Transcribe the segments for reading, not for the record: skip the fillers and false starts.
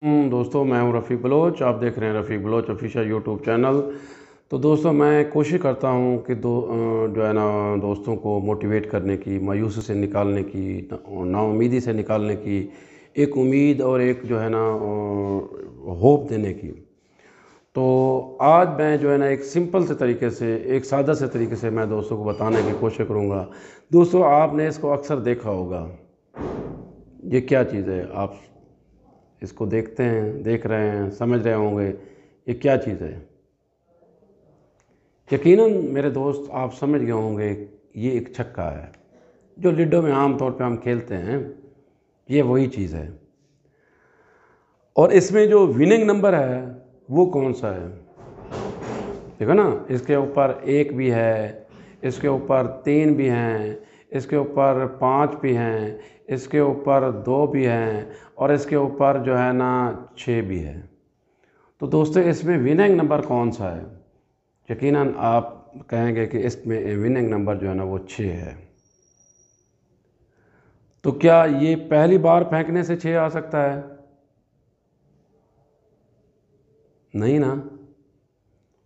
दोस्तों, मैं हूं रफ़ीक बलोच। आप देख रहे हैं रफ़ीक बलोच ऑफिशियल यूट्यूब चैनल। तो दोस्तों, मैं कोशिश करता हूं कि जो है ना, दोस्तों को मोटिवेट करने की, मायूसी से निकालने की, नाउमीदी से निकालने की, एक उम्मीद और एक जो है ना होप देने की। तो आज मैं जो है ना एक सिंपल से तरीके से, एक सादा से तरीके से मैं दोस्तों को बताने की कोशिश करूँगा। दोस्तों, आपने इसको अक्सर देखा होगा। ये क्या चीज़ है? आप इसको देखते हैं, देख रहे हैं, समझ रहे होंगे ये क्या चीज़ है। यकीनन मेरे दोस्त आप समझ गए होंगे, ये एक छक्का है जो लिडो में आम तौर पे हम खेलते हैं। ये वही चीज़ है। और इसमें जो विनिंग नंबर है वो कौन सा है? देखो ना, इसके ऊपर 1 भी है, इसके ऊपर 3 भी हैं, इसके ऊपर 5 भी हैं, इसके ऊपर 2 भी हैं, और इसके ऊपर जो है ना 6 भी है। तो दोस्तों, इसमें विनिंग नंबर कौन सा है? यकीनन आप कहेंगे कि इसमें विनिंग नंबर जो है ना वो 6 है। तो क्या ये पहली बार फेंकने से 6 आ सकता है? नहीं ना।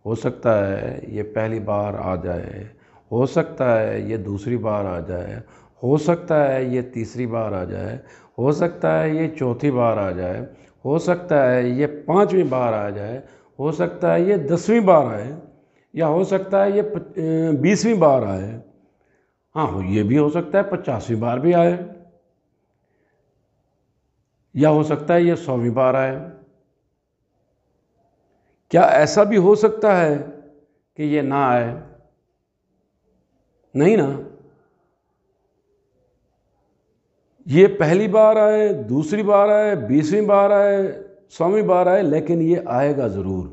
हो सकता है ये पहली बार आ जाए, हो सकता है ये दूसरी बार आ जाए, हो सकता है ये तीसरी बार आ जाए, हो सकता है ये चौथी बार आ जाए, हो सकता है ये 5वीं बार आ जाए, हो सकता है ये 10वीं बार आए, या हो सकता है ये 20वीं बार आए। हाँ, ये भी हो सकता है 50वीं बार भी आए, या हो सकता है ये 100वीं बार आए। क्या ऐसा भी हो सकता है कि ये ना आए? नहीं ना। ये पहली बार आए, दूसरी बार आए, 20वीं बार आए, 100वीं बार आए, लेकिन ये आएगा ज़रूर।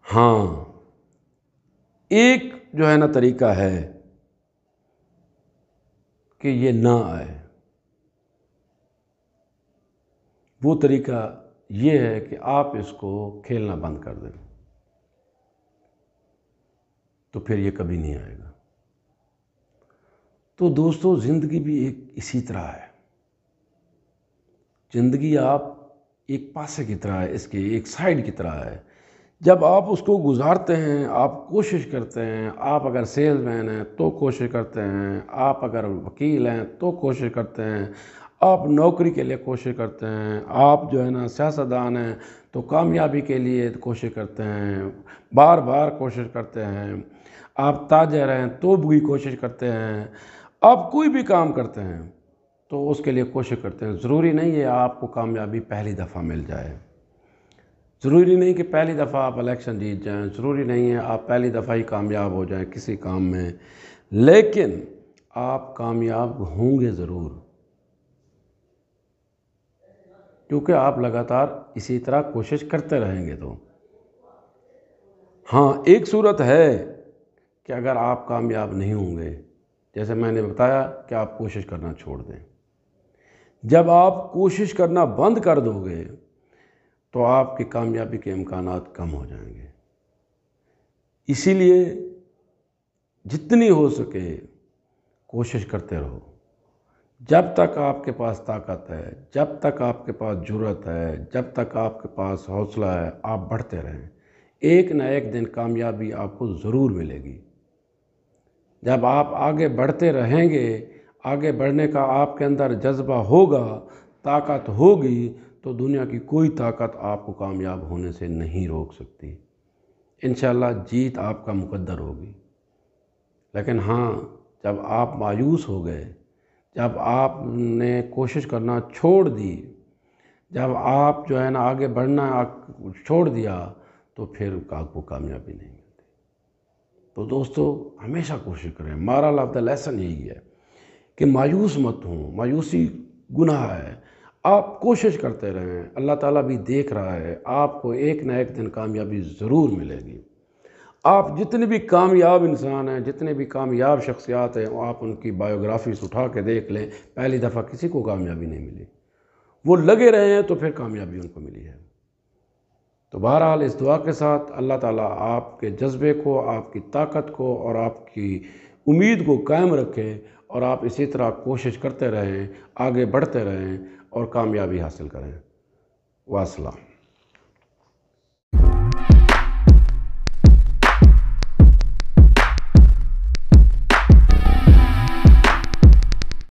हाँ, एक जो है ना तरीका है कि ये ना आए। वो तरीका ये है कि आप इसको खेलना बंद कर दें, तो फिर ये कभी नहीं आएगा। तो दोस्तों, ज़िंदगी भी एक इसी तरह है। ज़िंदगी आप एक पासे की तरह है, इसके एक साइड की तरह है। जब आप उसको गुजारते हैं, आप कोशिश करते हैं, आप अगर सेल्समैन हैं तो कोशिश करते हैं, आप अगर वकील हैं तो कोशिश करते हैं, आप नौकरी के लिए कोशिश करते हैं, आप जो है ना सियासतदान हैं तो कामयाबी के लिए कोशिश करते हैं, बार बार कोशिश करते हैं, आप ताजर हैं तो भी कोशिश करते हैं, आप कोई भी काम करते हैं तो उसके लिए कोशिश करते हैं। ज़रूरी नहीं है आपको कामयाबी पहली दफ़ा मिल जाए, ज़रूरी नहीं कि पहली दफ़ा आप इलेक्शन जीत जाएं, ज़रूरी नहीं है आप पहली दफ़ा ही कामयाब हो जाएं किसी काम में, लेकिन आप कामयाब होंगे ज़रूर, क्योंकि आप लगातार इसी तरह कोशिश करते रहेंगे। तो हाँ, एक सूरत है कि अगर आप कामयाब नहीं होंगे, जैसे मैंने बताया कि आप कोशिश करना छोड़ दें। जब आप कोशिश करना बंद कर दोगे तो आपकी कामयाबी के इम्कानात कम हो जाएंगे। इसीलिए जितनी हो सके कोशिश करते रहो। जब तक आपके पास ताकत है, जब तक आपके पास जुर्रत है, जब तक आपके पास हौसला है, आप बढ़ते रहें। एक न एक दिन कामयाबी आपको ज़रूर मिलेगी। जब आप आगे बढ़ते रहेंगे, आगे बढ़ने का आपके अंदर जज्बा होगा, ताकत होगी, तो दुनिया की कोई ताकत आपको कामयाब होने से नहीं रोक सकती। इंशाल्लाह जीत आपका मुकद्दर होगी। लेकिन हाँ, जब आप मायूस हो गए, जब आपने कोशिश करना छोड़ दी, जब आप जो है ना आगे बढ़ना छोड़ दिया, तो फिर आपको कामयाबी नहीं मिलती। तो दोस्तों, हमेशा कोशिश करें। मोरल ऑफ द लेसन यही है कि मायूस मत हो। मायूसी गुनाह है। आप कोशिश करते रहें, अल्लाह ताला भी देख रहा है, आपको एक न एक दिन कामयाबी ज़रूर मिलेगी। आप जितने भी कामयाब इंसान हैं, जितने भी कामयाब शख्सियात हैं, आप उनकी बायोग्राफीज उठा के देख लें, पहली दफ़ा किसी को कामयाबी नहीं मिली। वो लगे रहे हैं तो फिर कामयाबी उनको मिली है। तो बहरहाल, इस दुआ के साथ अल्लाह ताला आपके जज्बे को, आपकी ताकत को और आपकी उम्मीद को कायम रखें और आप इसी तरह कोशिश करते रहें, आगे बढ़ते रहें और कामयाबी हासिल करें। वास्सलाम।